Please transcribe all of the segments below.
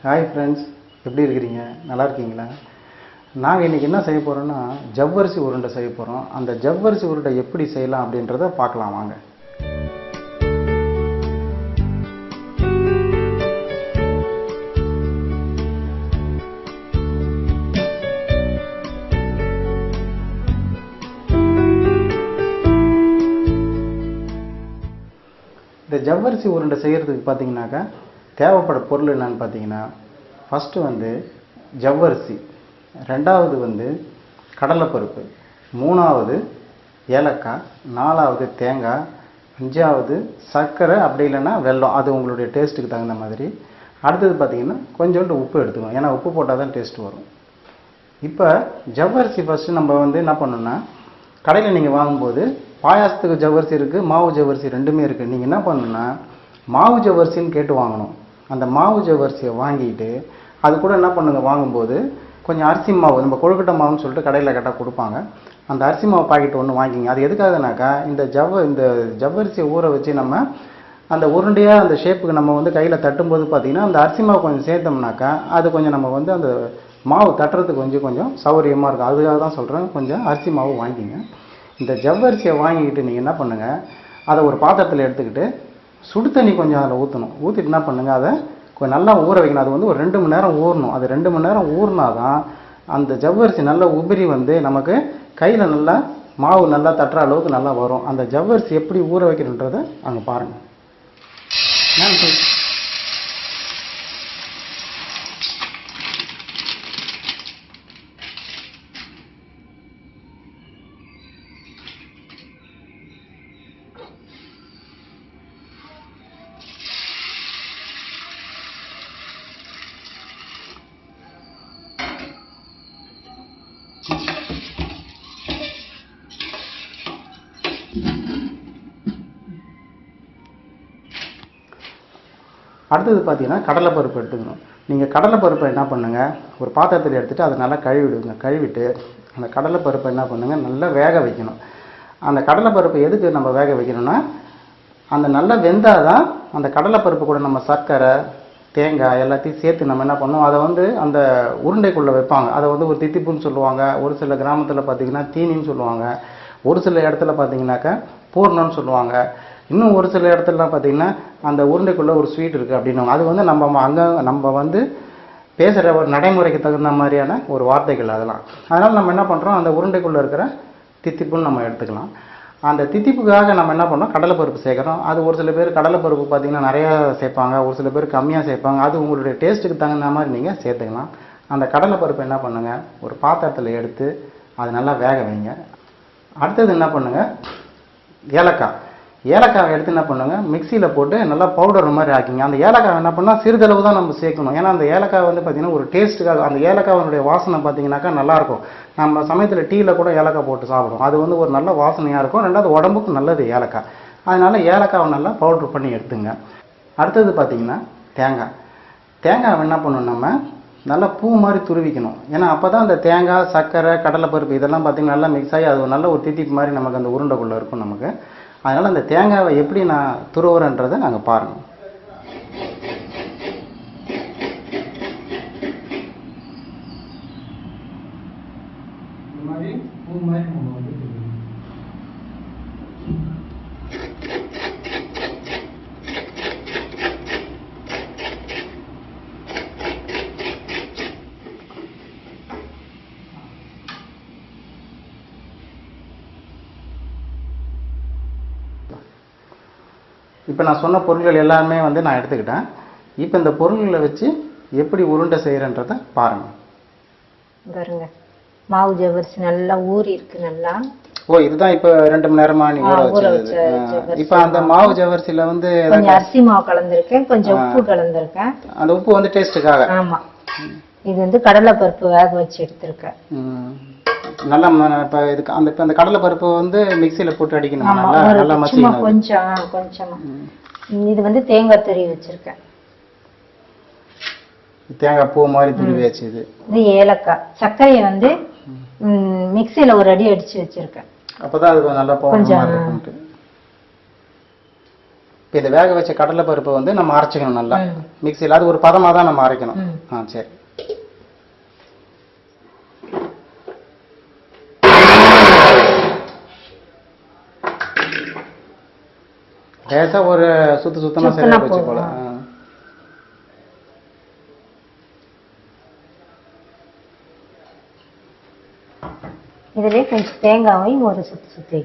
Hi friends, எப்படி இருக்கிறீங்க? நல்லா இருக்கீங்களா? நாங்கள் இன்றைக்கி என்ன செய்ய போகிறோன்னா ஜவ்வரிசி உருண்டை செய்ய போகிறோம். அந்த ஜவ்வரிசி உருண்டை எப்படி செய்யலாம் அப்படின்றத பார்க்கலாம் வாங்க. இந்த ஜவ்வரிசி உருண்டை செய்கிறதுக்கு பார்த்தீங்கன்னாக்கா தேவைப்பட பொருள் என்னன்னு பார்த்தீங்கன்னா, ஃபஸ்ட்டு வந்து ஜவ்வரிசி, ரெண்டாவது கடலைப்பருப்பு, மூணாவது ஏலக்காய், நாலாவது தேங்காய், அஞ்சாவது சர்க்கரை, அப்படி இல்லைன்னா வெல்லம், அது உங்களுடைய டேஸ்ட்டுக்கு தகுந்த மாதிரி. அடுத்தது பார்த்தீங்கன்னா கொஞ்சோண்டு உப்பு எடுத்துக்கணும், ஏன்னா உப்பு போட்டால் தான் டேஸ்ட் வரும். இப்போ ஜவ்வரிசி ஃபஸ்ட்டு நம்ம என்ன பண்ணணும்னா, கடையில் நீங்கள் வாங்கும்போது பாயாசத்துக்கு ஜவ்வரிசி இருக்குது, மாவு ஜவ்வரிசி ரெண்டுமே இருக்குது. நீங்கள் என்ன பண்ணணுன்னா மாவு ஜவ்வரிசின்னு கேட்டு வாங்கணும். அந்த மாவு ஜவ்வரிசியை வாங்கிட்டு அது கூட என்ன பண்ணுங்க, வாங்கும்போது கொஞ்சம் அரிசி மாவு, நம்ம கொழுக்கட்டை மாவுன்னு சொல்லிட்டு கடையில் கேட்டால் கொடுப்பாங்க. அந்த அரிசி மாவு பாக்கெட் ஒன்று வாங்கிங்க. அது எதுக்காகனாக்கா இந்த ஜவ்வரிசியை ஊற வச்சு நம்ம அந்த உருண்டையாக அந்த ஷேப்புக்கு நம்ம கையில் தட்டும்போது பார்த்தீங்கன்னா அந்த அரிசி மாவு கொஞ்சம் சேர்த்தோம்னாக்கா அது கொஞ்சம் நம்ம அந்த மாவு தட்டுறதுக்கு கொஞ்சம் சௌகரியமாக இருக்கும். அதுக்காக தான் சொல்கிறேன், கொஞ்சம் அரிசி மாவு வாங்கிங்க. இந்த ஜவ்வரிசியை வாங்கிக்கிட்டு நீங்கள் என்ன பண்ணுங்கள், அதை ஒரு பாத்திரத்தில் எடுத்துக்கிட்டு சுடு தண்ணி கொஞ்சம் அதில் ஊற்றணும். ஊற்றிட்டு என்ன பண்ணுங்கள், அதை கொஞ்சம் நல்லா ஊற வைக்கணும். அது ஒரு 2 மணி நேரம் ஊறணும். அது 2 மணி நேரம் ஊறினா தான் அந்த ஜவ்வரிசி நல்லா உபரி நமக்கு கையில் நல்லா மாவு நல்லா தட்டுற அளவுக்கு நல்லா வரும். அந்த ஜவ்வரிசி எப்படி ஊற வைக்கணுன்றதை அங்கே பாருங்கள். அடுத்தது பார்த்தீங்கன்னா கடலைப்பருப்பு எடுத்துக்கணும். நீங்கள் கடலைப்பருப்பை என்ன பண்ணுங்கள், ஒரு பாத்திரத்தில் எடுத்துகிட்டு அதை நல்லா கழுவிடுங்க. கழுவிட்டு அந்த கடலைப்பருப்பை என்ன பண்ணுங்கள், நல்லா வேக வைக்கணும். அந்த கடலைப்பருப்பை எதுக்கு நம்ம வேக வைக்கணும்னா, அந்த நல்லா வெந்தால் தான் அந்த கடலைப்பருப்பு கூட நம்ம சர்க்கரை, தேங்காய் எல்லாத்தையும் சேர்த்து நம்ம என்ன பண்ணோம், அதை அந்த உருண்டைக்குள்ளே வைப்பாங்க. அதை ஒரு தித்திப்புன்னு சொல்லுவாங்க. ஒரு சில கிராமத்தில் பார்த்தீங்கன்னா தீனின்னு சொல்லுவாங்க. ஒரு சில இடத்துல பார்த்தீங்கன்னாக்கா பூர்ணம்னு சொல்லுவாங்க. இன்னும் ஒரு சில இடத்துலலாம் பார்த்தீங்கன்னா அந்த உருண்டைக்குள்ளே ஒரு ஸ்வீட் இருக்குது அப்படின்னுவாங்க. அது நம்ம பேசுகிற ஒரு நடைமுறைக்கு தகுந்த மாதிரியான ஒரு வார்த்தைகள் அதெல்லாம். அதனால் நம்ம என்ன பண்ணுறோம், அந்த உருண்டைக்குள்ளே இருக்கிற தித்திப்புன்னு நம்ம எடுத்துக்கலாம். அந்த தித்திப்புக்காக நம்ம என்ன பண்ணுறோம், கடலைப்பருப்பு சேர்க்குறோம். அது ஒரு சில பேர் கடலைப்பருப்பு பார்த்திங்கன்னா நிறையா சேர்ப்பாங்க, ஒரு சில பேர் கம்மியாக சேர்ப்பாங்க. அது உங்களுடைய டேஸ்ட்டுக்கு தகுந்த மாதிரி நீங்கள் சேர்த்துக்கலாம். அந்த கடலைப்பருப்பு என்ன பண்ணுங்கள், ஒரு பாத்திரத்தில் எடுத்து அது நல்லா வேக வைங்க. அடுத்தது என்ன பண்ணுங்கள், ஏலக்காய் எடுத்து என்ன பண்ணுங்கள், மிக்சியில் போட்டு நல்லா பவுடர் மாதிரி ஆக்கிங்க. அந்த ஏலக்காய் என்ன பண்ணால் சிறிதளவு தான் நம்ம சேர்க்கணும். ஏன்னா அந்த ஏலக்காய் பார்த்திங்கன்னா ஒரு டேஸ்ட்டுக்காக, அந்த ஏலக்காவினுடைய வாசனை பார்த்திங்கனாக்கா நல்லாயிருக்கும். நம்ம சமயத்தில் டீயில் கூட ஏலக்காய் போட்டு சாப்பிடுவோம். அது ஒரு நல்ல வாசனையாக இருக்கும். ரெண்டாவது உடம்புக்கு நல்லது ஏலக்காய். அதனால் ஏலக்காவை நல்லா பவுட்ரு பண்ணி எடுத்துங்க. அடுத்தது பார்த்திங்கன்னா தேங்காய் என்ன பண்ணணும், நம்ம நல்லா பூ மாதிரி துருவிக்கணும். ஏன்னா அப்போ தான் அந்த தேங்காய், சர்க்கரை, கடலைப்பருப்பு இதெல்லாம் பார்த்திங்கன்னா நல்லா மிக்ஸ் ஆகி அது நல்ல ஒரு தித்திப்பு மாதிரி நமக்கு அந்த உருண்டைக்குள்ளே இருக்கும் நமக்கு. அதனால் அந்த தேங்காவை எப்படி நான் துருவுறேன்றதை நாங்கள் பாருங்கள். இந்த மாதிரி பூ மாதிரி நம்ம இப்போ நான் சொன்ன பொருட்கள் எல்லாமே நான் எடுத்துக்கிட்டேன். இப்போ இந்த பொருள்களை வச்சு எப்படி உருண்டை செய்கிறேன்றதை பாருங்கள். பாருங்க, மாவு ஜவ்வரிசி நல்லா ஊறி இருக்கு. நல்லா இதுதான் இப்போ 2 மணி நேரமா நீ ஊற வச்சது. இப்போ அந்த மாவு ஜவ்வரிசியில் கொஞ்சம் அரிசி மாவு கலந்துருக்கேன், கொஞ்சம் உப்பு கலந்துருக்கேன். அந்த உப்பு டேஸ்ட்டுக்காக. ஆமாம், இது கடலைப்பருப்பு வேக வச்சு எடுத்துருக்கேன். நல்லா இப்போ இதுக்கு அந்த கடலைப்பருப்பு மிக்சியில் போட்டு அடிக்கணும். நல்லா மசிக்கணும். கொஞ்சமா இது தேங்காய் துருவி வச்சிருக்கேன். தேங்காய் பூ மாதிரி துருவியாச்சு. இது ஏலக்காய், சர்க்கரையை மிக்சியில் ஒரு அடி அடிச்சு வச்சிருக்கேன். அப்பதான் அது நல்லா கொஞ்சம். இப்போ இந்த வேக வச்ச கடலை பருப்பை வந்து நம்ம அரைச்சிக்கணும் நல்லா மிக்சியில். அது ஒரு பதமாக தான் நம்ம அரைக்கணும். சரி. லேசா ஒரு சுத்தமா சரியா போச்சு போல. இதுலயே கொஞ்சம் தேங்காவையும் ஒரு சுத்தி.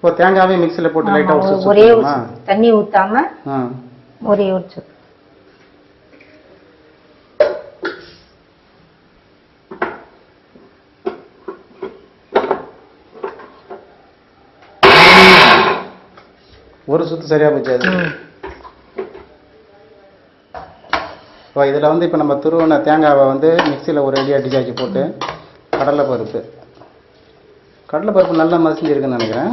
ஓ, தேங்காவையும் மிக்ஸியில் போட்டு லைட்டாக ஒரே தண்ணி ஊத்தாம ஒரே ஒரு சுத்து. ஒரு சுத்து சரியா போச்சு அது. இப்போ இதில் வந்து இப்போ நம்ம துருவின தேங்காவை வந்து மிக்சியில் ஒரு அடி அடிச்சாச்சு போட்டு கடலைப்பருப்பு நல்லா மசிஞ்சிருக்குன்னு நினைக்கிறேன்.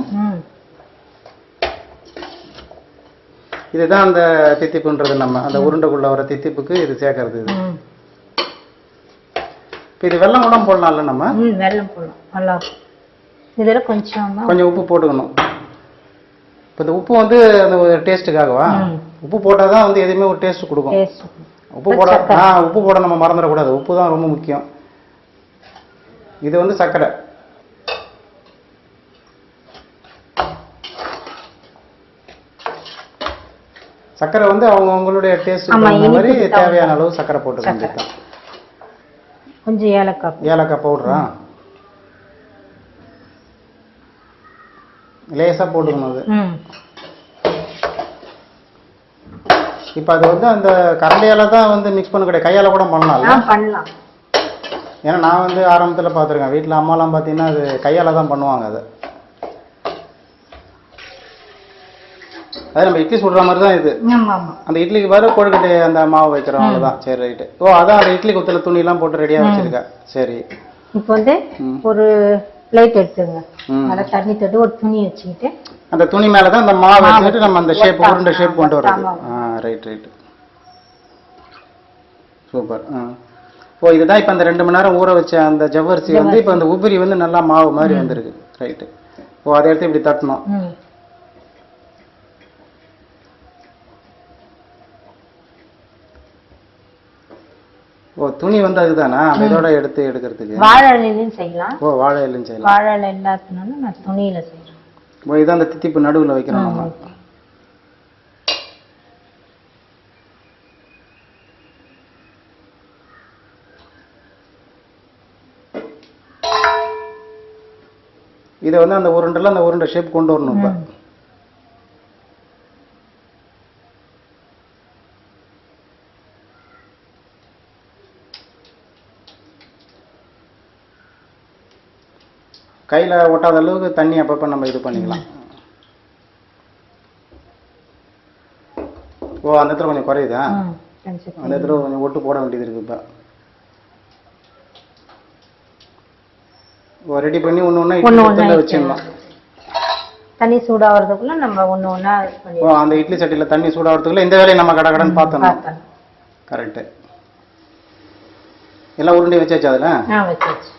இதுதான் அந்த தித்திப்புன்றது. நம்ம அந்த உருண்டைக்குள்ள வர தித்திப்புக்கு இது சேர்க்கறது. இது இப்போ இது வெல்லம் கூட போடலாம்ல நம்ம? வெல்லம் போடலாம், நல்லா இருக்கும். இதில் கொஞ்சம் உப்பு போட்டுக்கணும். இப்போ இந்த உப்பு வந்து அந்த டேஸ்ட்டுக்காகவா? உப்பு போட்டால் தான் வந்து எதுவுமே ஒரு டேஸ்ட் கொடுக்கும். உப்பு போட நம்ம மறந்துடக்கூடாது. உப்பு தான் ரொம்ப முக்கியம். இது வந்து சர்க்கரை. சர்க்கரை வந்து அவங்களுடைய டேஸ்ட் மாதிரி தேவையான அளவு சர்க்கரை போட்டுக்கலாம். கொஞ்சம் ஏலக்காய் பவுடரா லேசா போட்டுக்கணும் அது. இப்போ அது வந்து அந்த கரண்டியால தான் வந்து மிக்ஸ் பண்ண கிடையாது, கையால கூட பண்ணலாம். ஏன்னா நான் வந்து ஆரம்பத்தில் பார்த்துருக்கேன், வீட்டில் அம்மாலாம் பார்த்தீங்கன்னா அது கையால தான் பண்ணுவாங்க. அது நம்ம இட்லி சுடுற மாதிரி தான் இது. அந்த இட்லிக்கு வர கொழுக்கட்டை அந்த மாவு வைக்கிறோம், அவ்வளோதான். சரி, ரைட்டு. ஓ, அதான் அந்த இட்லி குத்துல துணியெல்லாம் போட்டு ரெடியாக வச்சிருக்கா. சரி. இப்போ வந்து ஒரு பிளேட் எடுத்துங்க, நல்லா தண்ணி தொட்டு ஒரு துணி வச்சுக்கிட்டு அந்த துணி மேலே தான் அந்த மாவு வச்சுக்கிட்டு நம்ம அந்த ஷேப் உருண்டை ஷேப் கொண்டு வரோம். ரைட். சூப்பர். ஓ, இதுதான் இப்போ அந்த 2 மணி நேரம் ஊற வச்ச அந்த ஜவ்வரிசி வந்து இப்போ அந்த உபரி வந்து நல்லா மாவு மாதிரி வந்துருக்கு. ரைட்டு. ஓ, அதை எடுத்து இப்படி தட்டணும். ஓ, துணி வந்து அதுதானா இதோட எடுத்து எடுக்கிறதுக்கு? வாழை இலையிலும் செய்யலாம். ஓ, வாழை இலையும் செய்யலாம். வாழை இலை இல்லாதனால நான் துணியில செய்யறேன். ஓ, இதான் அந்த தித்திப்பு நடுவில் வைக்கிறோம் நம்ம. இதை வந்து அந்த உருண்டை ஷேப் கொண்டு வரணும். இப்போ கையில் ஒட்டாத அளவுக்கு தண்ணி அப்பப்போ நம்ம இது பண்ணிக்கலாம். ஓ, அந்த இடத்துல கொஞ்சம் குறையுதா? அந்த இடத்துல கொஞ்சம் ஒட்டு போட வேண்டியது இருக்கு. இப்போ ஓ, ரெடி பண்ணி ஒன்று வச்சிடலாம். தண்ணி சூடாகிறதுக்குள்ள நம்ம ஒன்று ஓ, அந்த இட்லி சட்டியில் தண்ணி சூடாகிறதுக்குள்ள இந்த வேலையை நம்ம கடகடன்னு பார்த்தோம். கரெக்டு. எல்லாம் உருண்டை வச்சாச்சு அதில்? வச்சாச்சு.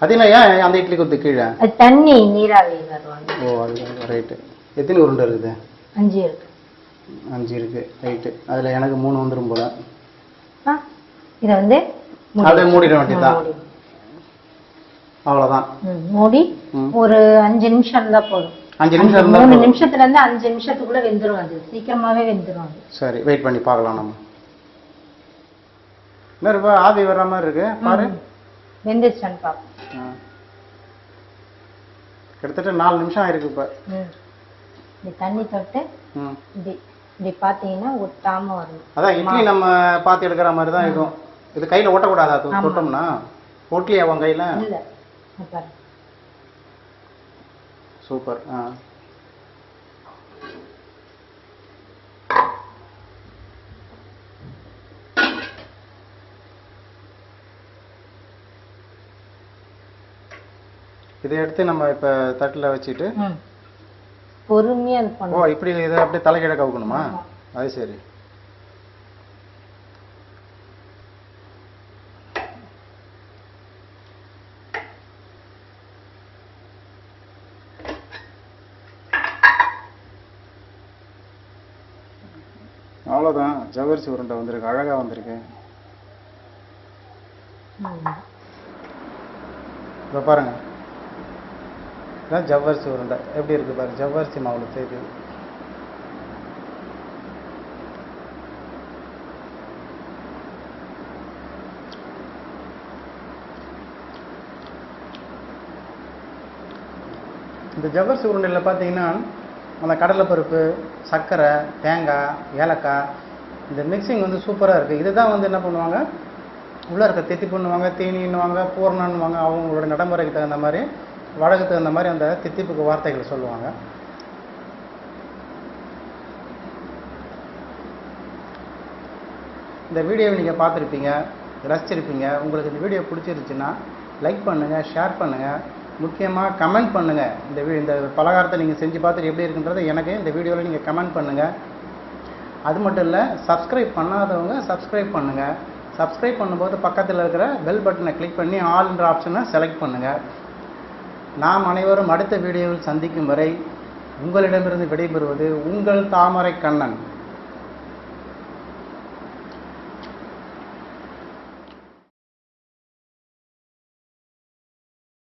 அது என்ன, ஏன் அந்த இட்லி குத்து கீழே தண்ணி நீராவி வருவாங்க? ஓ, அது ரைட்டு. எத்தனை உருண்டை இருக்குது? 5 இருக்கு. 5 இருக்கு. ரைட்டு. அதில் எனக்கு 3 வந்துடும் போல. இதை வந்து அப்படியே மூடிட வேண்டியதுதான். அவ்வளோதான். மூடி ஒரு 5 நிமிஷம் இருந்தால் போதும். 5 நிமிஷம் 3 நிமிஷத்துல இருந்து 5 நிமிஷத்துக்குள்ள வெந்துடும். அது சீக்கிரமாவே வெந்துடும். சரி, வெயிட் பண்ணி பார்க்கலாம். நம்ம இன்னொரு ஆவி வர்ற மாதிரி இருக்கு, பாரு. வெந்துருச்சான்னு பார்ப்போம். கிட்டத்தட்ட 4 நிமிஷம் ஆயிருக்கு. இப்போ இந்த தண்ணி தொட்டு இப்படி பார்த்தீங்கன்னா ஒட்டாம வரும். அதான் இட்லி நம்ம பார்த்து எடுக்கிற மாதிரி தான் இருக்கும். இது கையில் ஒட்டக்கூடாதா? தொட்டோம்னா ஒட்டலையா உன் கையில்? இல்லை. சூப்பர். இதை எடுத்து நம்ம இப்போ தட்டில் வச்சுட்டு பொறுமையாக இது பண்ணுவோம். ஓ, இப்படி இதை அப்படியே தலைக்கீழ கவுக்கணுமா? அது சரி. அவ்வளோதான், ஜவ்வரிசி உருண்டை வந்திருக்கு, அழகாக வந்திருக்கு. இப்போ பாருங்கள், இதான் ஜவ்வரிசி உருண்டை எப்படி இருக்குது பாருங்கள், ஜவ்வரிசி மாவில் செய்து. இந்த ஜவ்வரிசி உருண்டையில் பார்த்தீங்கன்னா அந்த கடலைப்பருப்பு, சர்க்கரை, தேங்காய், ஏலக்காய், இந்த மிக்சிங் வந்து சூப்பராக இருக்குது. இதுதான் வந்து என்ன பண்ணுவாங்க, உள்ளே இருக்க தித்தி பண்ணுவாங்க, தீனின்னுவாங்க, பூர்ணன்னுவாங்க. அவங்களோட நடைமுறைக்கு தகுந்த மாதிரி, வழக்குக்கு தகுந்த மாதிரி அந்த தித்திப்புக்கு வார்த்தைகளை சொல்லுவாங்க. இந்த வீடியோவை நீங்கள் பார்த்துருப்பீங்க, ரசிச்சிருப்பீங்க. உங்களுக்கு இந்த வீடியோ பிடிச்சிருச்சுன்னா லைக் பண்ணுங்கள், ஷேர் பண்ணுங்கள், முக்கியமாக கமெண்ட் பண்ணுங்கள். இந்த பலகாரத்தை நீங்கள் செஞ்சு பார்த்துட்டு எப்படி இருக்குன்றதை எனக்கு இந்த வீடியோவில் நீங்கள் கமெண்ட் பண்ணுங்கள். அது மட்டும் இல்லை, சப்ஸ்கிரைப் பண்ணாதவங்க சப்ஸ்கிரைப் பண்ணுங்கள். சப்ஸ்கிரைப் பண்ணும்போது பக்கத்தில் இருக்கிற பெல் பட்டனை கிளிக் பண்ணி ஆல்ன்ற ஆப்ஷனை செலக்ட் பண்ணுங்கள். நாம் அனைவரும் அடுத்த வீடியோவில் சந்திக்கும் வரை உங்களிடமிருந்து விடைபெறுவது உங்கள் தாமரை கண்ணன்.